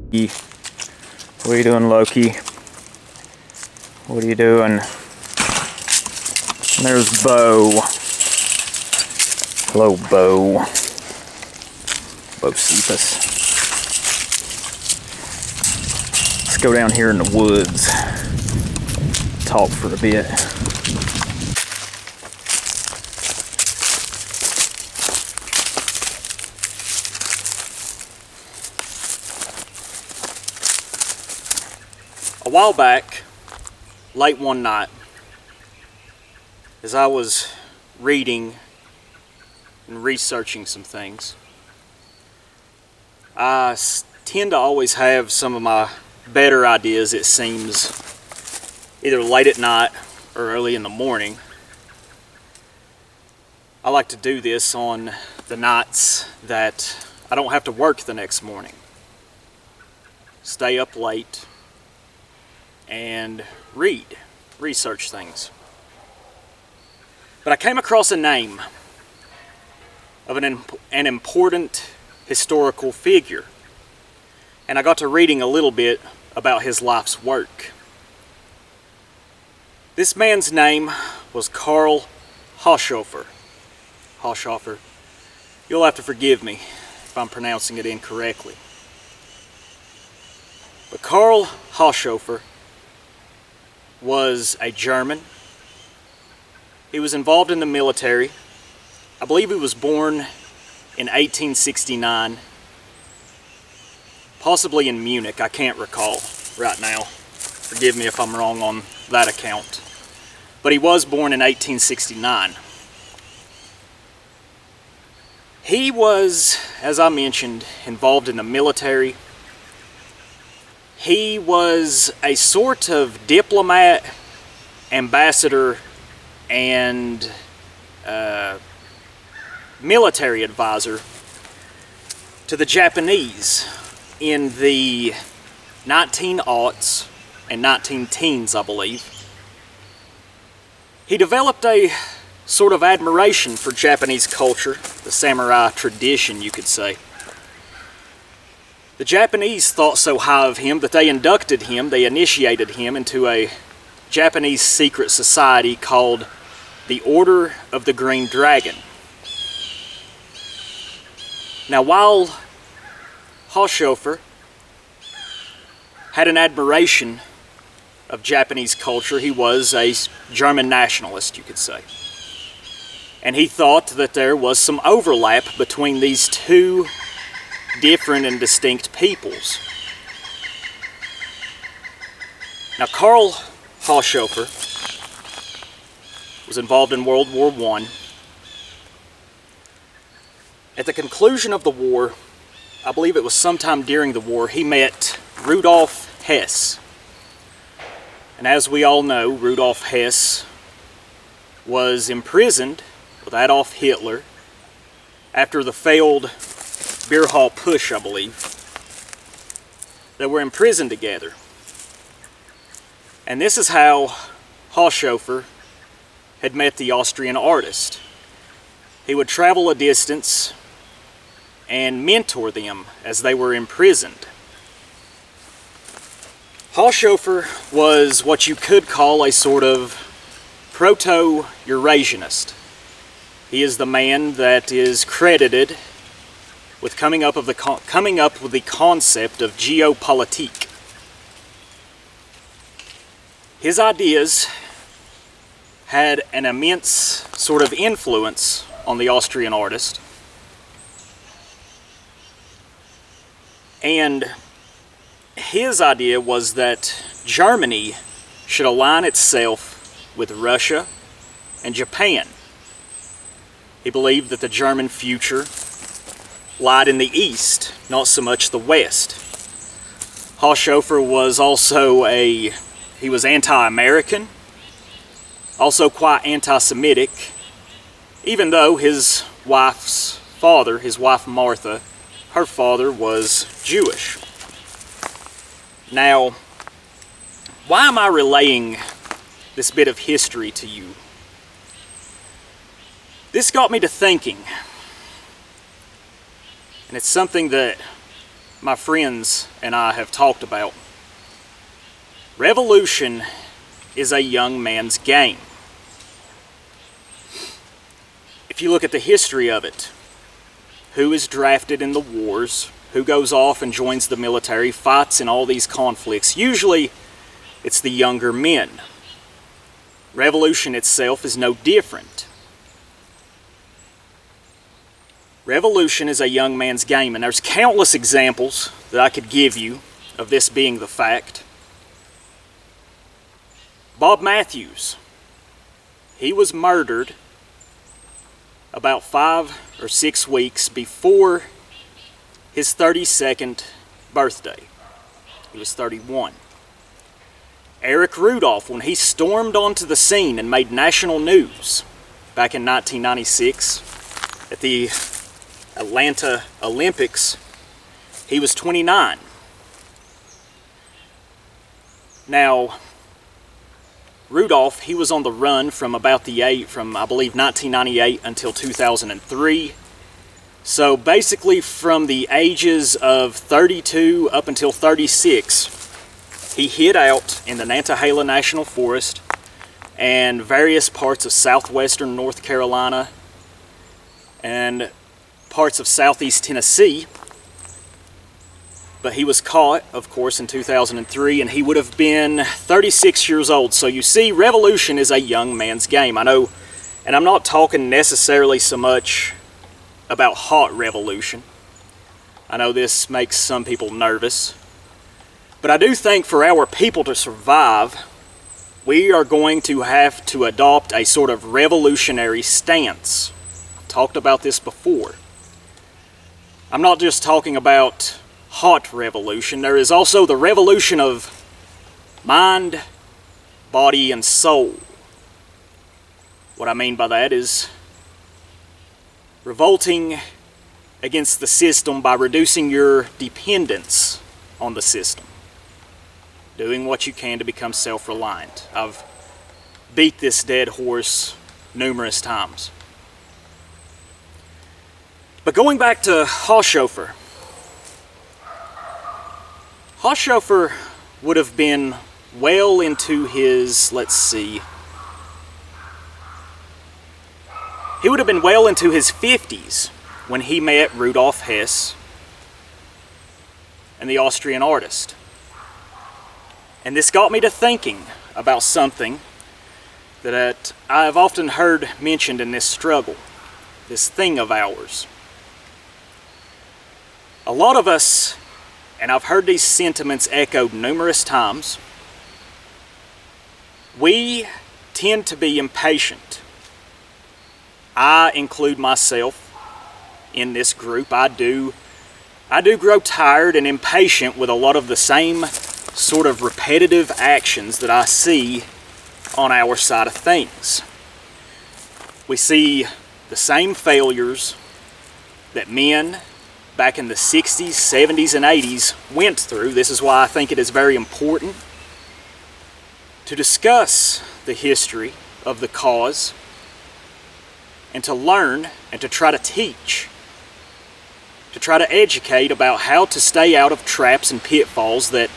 What are you doing, Loki? What are you doing? And there's Bo. Hello, Bo. Bocephus. Let's go down here in the woods. Talk for a bit. A while back, late one night, as I was reading and researching some things, I tend to always have some of my better ideas, it seems, either late at night or early in the morning. I like to do this on the nights that I don't have to work the next morning. Stay up late and research things. But I came across a name of an important historical figure, and I got to reading a little bit about his life's work. This man's name was Carl Hofer. Hofer. You'll have to forgive me if I'm pronouncing it incorrectly. But Carl Hofer was a German. He was involved in the military. I believe he was born in 1869, possibly in Munich. I can't recall right now. Forgive me if I'm wrong on that account. But he was born in 1869. He was, as I mentioned, involved in the military. He was a sort of diplomat, ambassador, and military advisor to the Japanese in the 1900s and 1910s, I believe. He developed a sort of admiration for Japanese culture, the samurai tradition, you could say. The Japanese thought so high of him that they initiated him into a Japanese secret society called the Order of the Green Dragon. Now, while Hofer had an admiration of Japanese culture, he was a German nationalist, you could say. And he thought that there was some overlap between these two different and distinct peoples. Now, Carl Hofer was involved in World War I. At the conclusion of the war, I believe it was sometime during the war, he met Rudolf Hess. And as we all know, Rudolf Hess was imprisoned with Adolf Hitler after the failed beer hall push, I believe. They were imprisoned together. And this is how Hofer had met the Austrian artist. He would travel a distance and mentor them as they were imprisoned. Hofer was what you could call a sort of proto-Eurasianist. He is the man that is credited with coming up with the concept of geopolitique. His ideas had an immense sort of influence on the Austrian artist, and his idea was that Germany should align itself with Russia and Japan. He believed that the German future lied in the east, not so much the west. Hofer was also he was anti-American, also quite anti-Semitic, even though his wife Martha, her father was Jewish. Now, why am I relaying this bit of history to you? This got me to thinking, and it's something that my friends and I have talked about, revolution is a young man's game. If you look at the history of it, who is drafted in the wars, who goes off and joins the military, fights in all these conflicts, usually it's the younger men. Revolution itself is no different. Revolution is a young man's game, and there's countless examples that I could give you of this being the fact. Bob Matthews, he was murdered about 5 or 6 weeks before his 32nd birthday. He was 31. Eric Rudolph, when he stormed onto the scene and made national news back in 1996 at the Atlanta Olympics, he was 29. Now, Rudolph, he was on the run from I believe 1998 until 2003. So basically from the ages of 32 up until 36, he hid out in the Natalism National Forest and various parts of southwestern North Carolina and parts of southeast Tennessee. But he was caught, of course, in 2003, and he would have been 36 years old. So you see, revolution is a young man's game. I know, and I'm not talking necessarily so much about hot revolution. I know this makes some people nervous. But I do think for our people to survive, we are going to have to adopt a sort of revolutionary stance. I've talked about this before. I'm not just talking about hot revolution. There is also the revolution of mind, body, and soul. What I mean by that is revolting against the system by reducing your dependence on the system. Doing what you can to become self-reliant. I've beat this dead horse numerous times. But going back to Hofer, Hofer would have been well into his, he would have been well into his 50s when he met Rudolf Hess and the Austrian artist. And this got me to thinking about something that I've often heard mentioned in this struggle, this thing of ours. A lot of us, and I've heard these sentiments echoed numerous times, we tend to be impatient. I include myself in this group. I do grow tired and impatient with a lot of the same sort of repetitive actions that I see on our side of things. We see the same failures that men back in the 60s, 70s, and 80s went through. This is why I think it is very important to discuss the history of the cause and to learn and to try to teach, to try to educate about how to stay out of traps and pitfalls that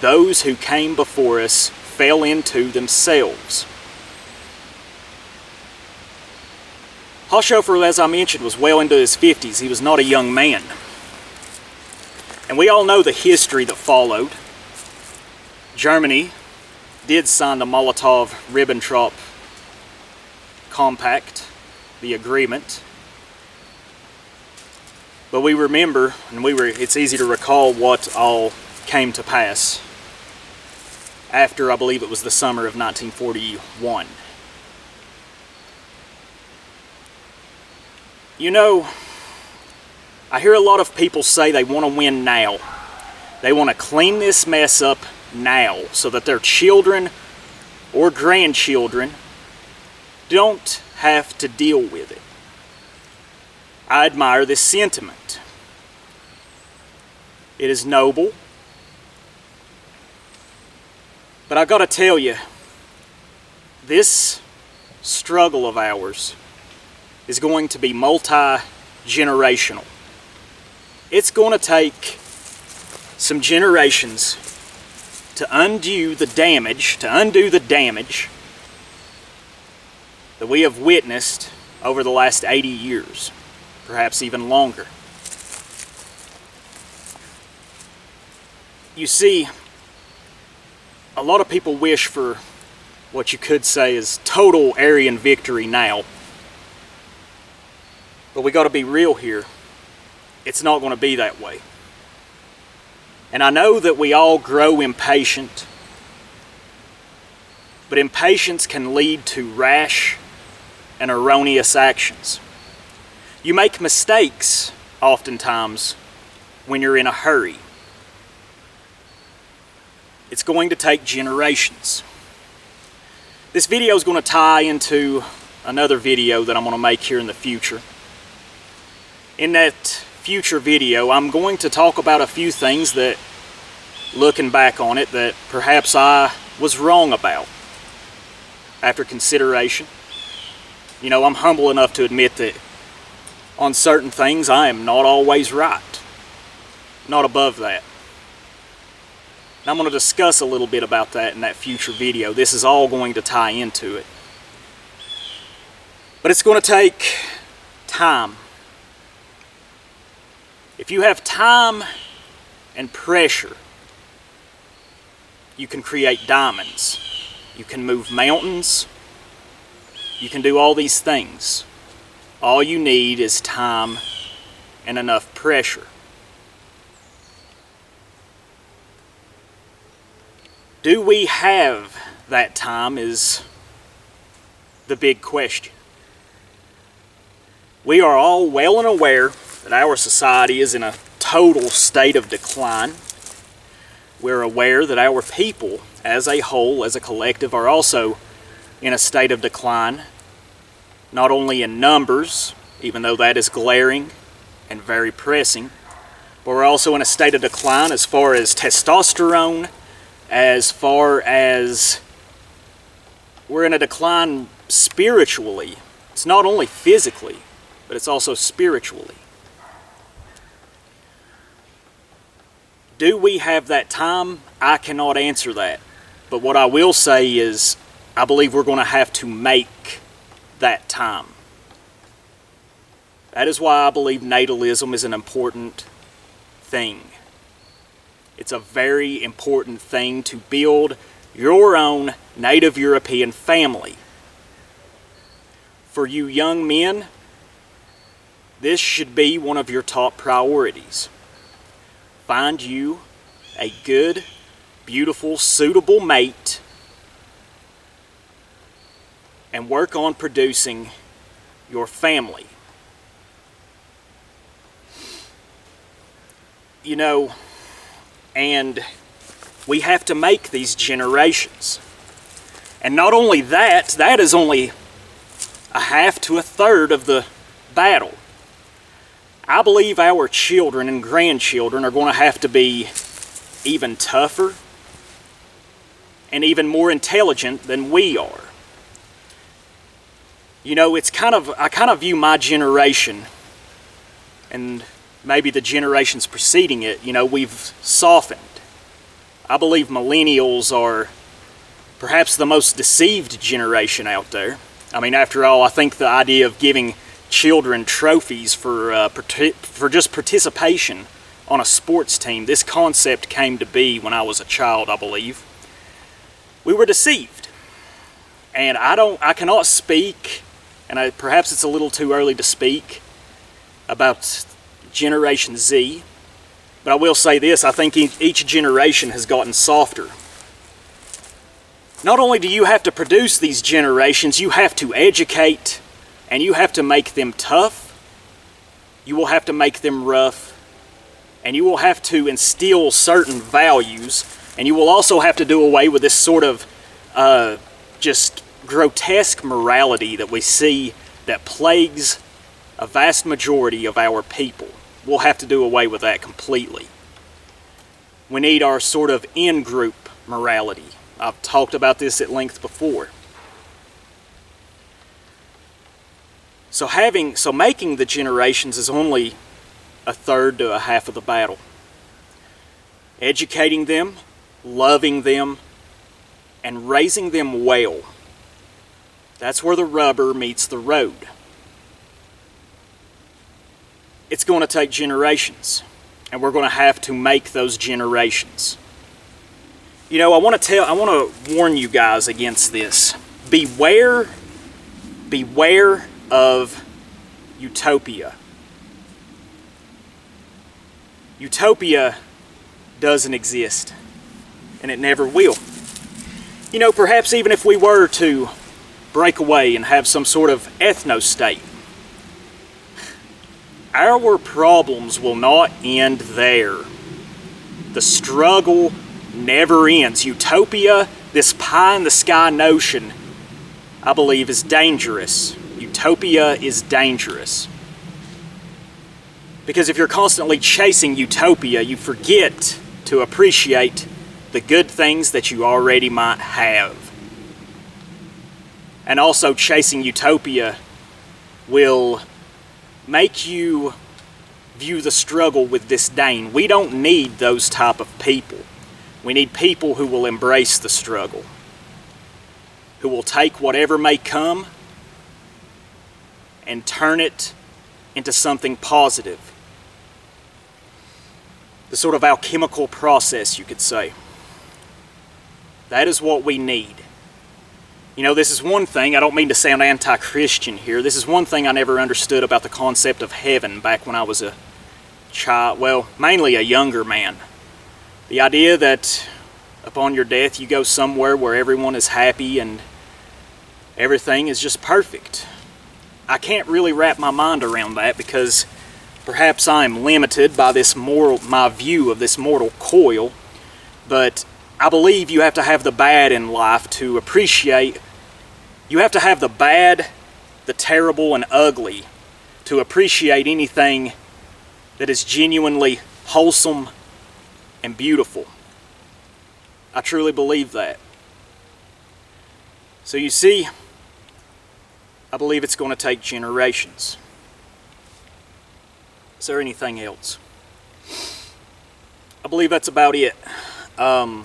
those who came before us fell into themselves. Hofer, as I mentioned, was well into his 50s. He was not a young man. And we all know the history that followed. Germany did sign the Molotov-Ribbentrop Compact, the agreement. But we remember, and it's easy to recall what all came to pass after, I believe it was the summer of 1941. You know, I hear a lot of people say they want to win now. They want to clean this mess up now so that their children or grandchildren don't have to deal with it. I admire this sentiment. It is noble. But I gotta tell you, this struggle of ours is going to be multi-generational. It's going to take some generations to undo the damage that we have witnessed over the last 80 years, perhaps even longer. You see, a lot of people wish for what you could say is total Aryan victory now. But we got to be real here. It's not going to be that way. And I know that we all grow impatient, but impatience can lead to rash and erroneous actions. You make mistakes oftentimes when you're in a hurry. It's going to take generations. This video is going to tie into another video that I'm going to make here in the future. In that future video, I'm going to talk about a few things that, looking back on it, that perhaps I was wrong about after consideration. You know, I'm humble enough to admit that on certain things I am not always right. Not above that. And I'm going to discuss a little bit about that in that future video. This is all going to tie into it. But it's going to take time. If you have time and pressure, you can create diamonds. You can move mountains. You can do all these things. All you need is time and enough pressure. Do we have that time is the big question. We are all well and aware that our society is in a total state of decline. We're aware that our people as a whole, as a collective, are also in a state of decline, not only in numbers, even though that is glaring and very pressing, but we're also in a state of decline as far as testosterone, as far as we're in a decline spiritually. It's not only physically, but it's also spiritually. Do we have that time? I cannot answer that. But what I will say is, I believe we're going to have to make that time. That is why I believe natalism is an important thing. It's a very important thing to build your own Native European family. For you young men, this should be one of your top priorities. Find you a good, beautiful, suitable mate and work on producing your family. You know, and we have to make these generations. And not only that, that is only a half to a third of the battle. I believe our children and grandchildren are going to have to be even tougher and even more intelligent than we are. You know, I kind of view my generation and maybe the generations preceding it, you know, we've softened. I believe millennials are perhaps the most deceived generation out there. I mean, after all, I think the idea of giving children trophies for just participation on a sports team, this concept came to be when I was a child, I believe. We were deceived. And I cannot speak, and perhaps it's a little too early to speak about Generation Z, but I will say this, I think each generation has gotten softer. Not only do you have to produce these generations, you have to educate and you have to make them tough, you will have to make them rough, and you will have to instill certain values, and you will also have to do away with this sort of just grotesque morality that we see that plagues a vast majority of our people. We'll have to do away with that completely. We need our sort of in-group morality. I've talked about this at length before. So making the generations is only a third to a half of the battle. educating them, loving them, and raising them well. That's where the rubber meets the road. It's going to take generations, and we're going to have to make those generations. You know, I want to warn you guys against this. Beware of utopia. Utopia doesn't exist, and it never will. You know, perhaps even if we were to break away and have some sort of ethno-state, our problems will not end there. The struggle never ends. Utopia, this pie-in-the-sky notion, I believe is dangerous. Utopia is dangerous. Because if you're constantly chasing utopia, you forget to appreciate the good things that you already might have. And also, chasing utopia will make you view the struggle with disdain. We don't need those type of people. We need people who will embrace the struggle, who will take whatever may come and turn it into something positive. The sort of alchemical process, you could say. That is what we need. You know, this is one thing, I don't mean to sound anti-Christian here, this is one thing I never understood about the concept of heaven back when I was a child, well, mainly a younger man. The idea that upon your death you go somewhere where everyone is happy and everything is just perfect. I can't really wrap my mind around that because perhaps I am limited by my view of this mortal coil, but I believe you have to have the bad in life to appreciate. You have to have the bad, the terrible, and ugly to appreciate anything that is genuinely wholesome and beautiful. I truly believe that. So you see, I believe it's going to take generations. Is there anything else? I believe that's about it. I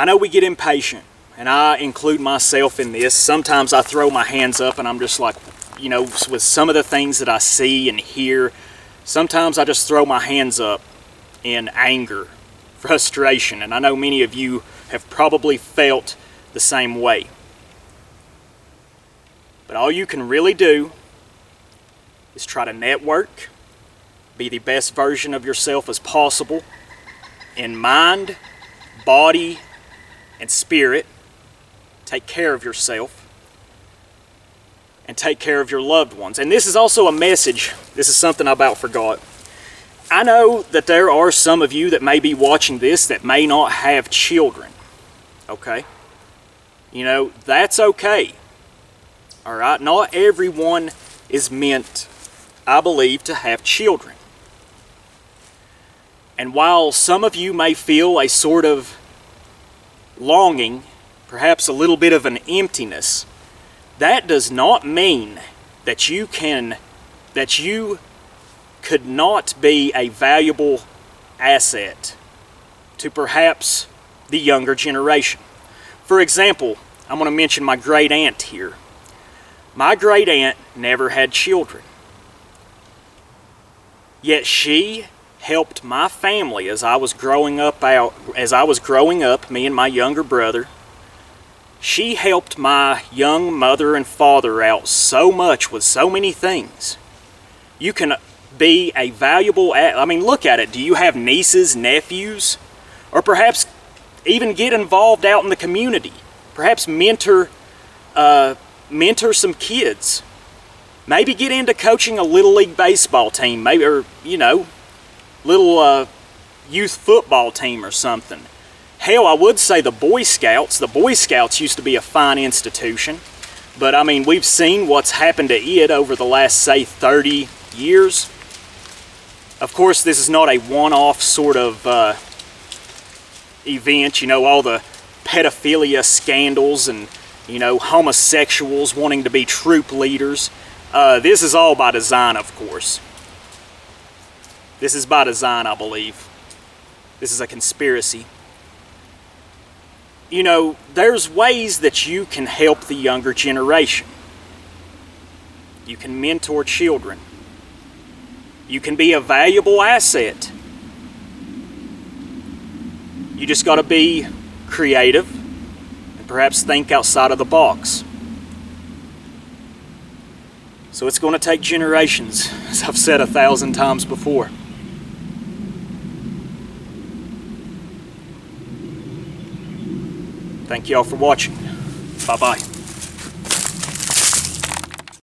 know we get impatient, and I include myself in this. Sometimes I throw my hands up and I'm just like, you know, with some of the things that I see and hear, sometimes I just throw my hands up in anger, frustration, and I know many of you have probably felt the same way. But all you can really do is try to network, be the best version of yourself as possible in mind, body, and spirit. Take care of yourself and take care of your loved ones. And this is also a message. This is something I about forgot. I know that there are some of you that may be watching this that may not have children. Okay? You know, that's okay. Alright? Not everyone is meant, I believe, to have children. And while some of you may feel a sort of longing, perhaps a little bit of an emptiness, that does not mean that you could not be a valuable asset to perhaps the younger generation. For example, I'm going to mention my great aunt here. My great aunt never had children. Yet she helped my family as I was growing up, me and my younger brother. She helped my young mother and father out so much with so many things. You can be a valuable, look at it. Do you have nieces, nephews? Or perhaps even get involved out in the community. Perhaps mentor some kids. Maybe get into coaching a little league baseball team, maybe, or, you know, little youth football team or something. Hell, I would say the Boy Scouts. The Boy Scouts used to be a fine institution, but I mean, we've seen what's happened to it over the last, say, 30 years. Of course, this is not a one-off sort of event, you know, all the pedophilia scandals and, you know, homosexuals wanting to be troop leaders. This is all by design, of course. This is by design, I believe. This is a conspiracy. You know, there's ways that you can help the younger generation. You can mentor children. You can be a valuable asset. You just got to be creative and perhaps think outside of the box. So it's going to take generations, as I've said 1,000 times before. Thank you all for watching. Bye-bye.